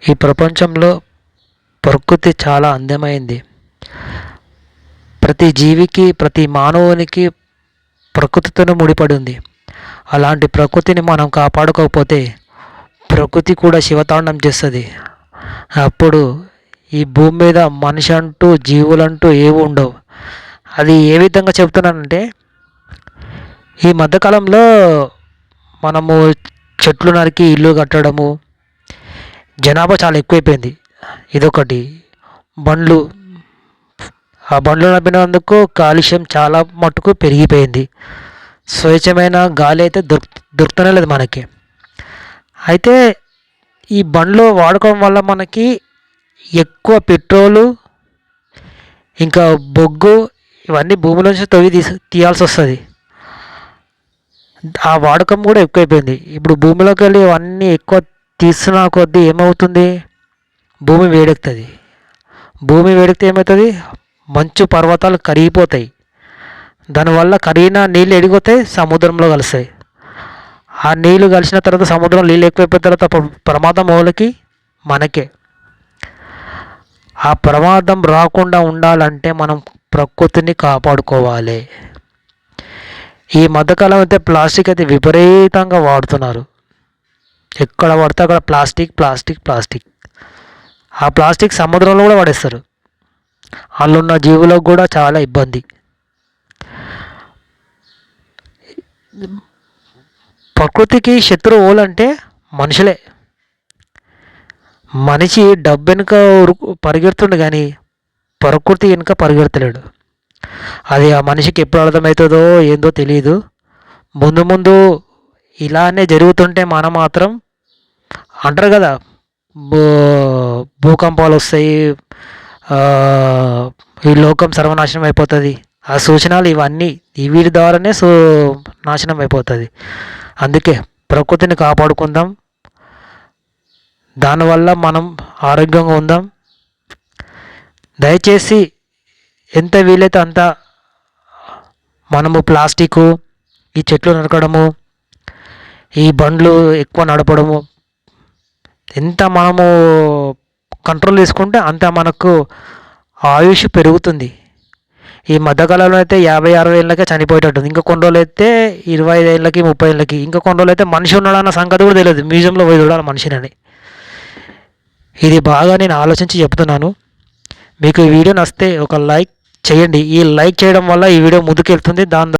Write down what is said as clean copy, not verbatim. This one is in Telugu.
ఈ ప్రపంచంలో ప్రకృతి చాలా అందమైంది. ప్రతి జీవికి, ప్రతి మానవునికి ప్రకృతితోనే ముడిపడి ఉంది. అలాంటి ప్రకృతిని మనం కాపాడుకోకపోతే ప్రకృతి కూడా శివతాండం చేస్తుంది. అప్పుడు ఈ భూమి మీద మనిషి అంటూ, జీవులంటూ ఏవి ఉండవు. అది ఏ విధంగా చెప్తున్నానంటే, ఈ మధ్యకాలంలో మనము చెట్లు నరికి ఇల్లు కట్టడము, జనాభా చాలా ఎక్కువైపోయింది. ఇదొకటి. బండ్లు ఆ బండ్లు నడిపినందుకు కాలుష్యం చాలా మట్టుకు పెరిగిపోయింది. స్వచ్ఛమైన గాలి అయితే దొరుకుతూనే లేదు మనకి. అయితే ఈ బండ్లు వాడుకోవడం వల్ల మనకి ఎక్కువ పెట్రోలు, ఇంకా బొగ్గు, ఇవన్నీ భూమిలోంచి తీయాల్సి వస్తుంది. ఆ వాడకం కూడా ఎక్కువైపోయింది. ఇప్పుడు భూమిలోకి వెళ్ళి ఇవన్నీ ఎక్కువ తీస్తున్న కొద్దీ ఏమవుతుంది, భూమి వేడెక్కుతుంది. భూమి వేడెక్కితే ఏమవుతుంది, మంచు పర్వతాలు కరిగిపోతాయి. దానివల్ల కరిగిన నీళ్ళు ఎడిగిపోతాయి, సముద్రంలో కలుస్తాయి. ఆ నీళ్ళు కలిసిన తర్వాత సముద్రం నీళ్ళు ఎక్కువైపోయిన తర్వాత ప్రమాదం వాళ్ళకి, మనకే. ఆ ప్రమాదం రాకుండా ఉండాలంటే మనం ప్రకృతిని కాపాడుకోవాలి. ఈ మధ్యకాలం అయితే ప్లాస్టిక్ అయితే విపరీతంగా వాడుతున్నారు. ఎక్కడ పడితే అక్కడ ప్లాస్టిక్ ప్లాస్టిక్ ప్లాస్టిక్. ఆ ప్లాస్టిక్ సముద్రంలో కూడా పడేస్తారు. అందులో జీవులకు కూడా చాలా ఇబ్బంది. ప్రకృతికి శత్రువు ఎవరంటే మనుషులే. మనిషి డబ్బు వెనుక పరిగెడుతుండు కానీ ప్రకృతి వెనుక పరిగెడతలేడు. అది ఆ మనిషికి ఎప్పుడు అర్థమవుతుందో ఏందో తెలియదు. ముందు ముందు ఇలానే జరుగుతుంటే మనం మాత్రం, అంటారు కదా, భూకంపాలు వస్తాయి, ఈ లోకం సర్వనాశనం అయిపోతుంది. ఆ సూచనలు ఇవన్నీ వీటి ద్వారానే నాశనం అయిపోతుంది. అందుకే ప్రకృతిని కాపాడుకుందాం. దానివల్ల మనం ఆరోగ్యంగా ఉందాం. దయచేసి ఎంత వీలైతే అంత మనము ప్లాస్టిక్, ఈ చెట్లు నరకడము, ఈ బండ్లు ఎక్కువ నడపడము ఎంత మనము కంట్రోల్ చేసుకుంటే అంత మనకు ఆయుష్ పెరుగుతుంది. ఈ మధ్యకాలంలో అయితే 50-60 ఏళ్ళకే చనిపోయేటట్టుంది. ఇంకా కొన్ని రోజులు అయితే 25 ఏళ్ళకి 30 ఏళ్ళకి, ఇంకా కొన్ని రోజులు అయితే మనిషి ఉన్నాడన్న సంగతి కూడా తెలియదు. మ్యూజియంలో పోయి చూడాలి మనిషిని. ఇది బాగా నేను ఆలోచించి చెప్తున్నాను. మీకు ఈ వీడియో నచ్చితే ఒక లైక్ చేయండి. ఈ లైక్ చేయడం వల్ల ఈ వీడియో ముందుకెళ్తుంది. దాని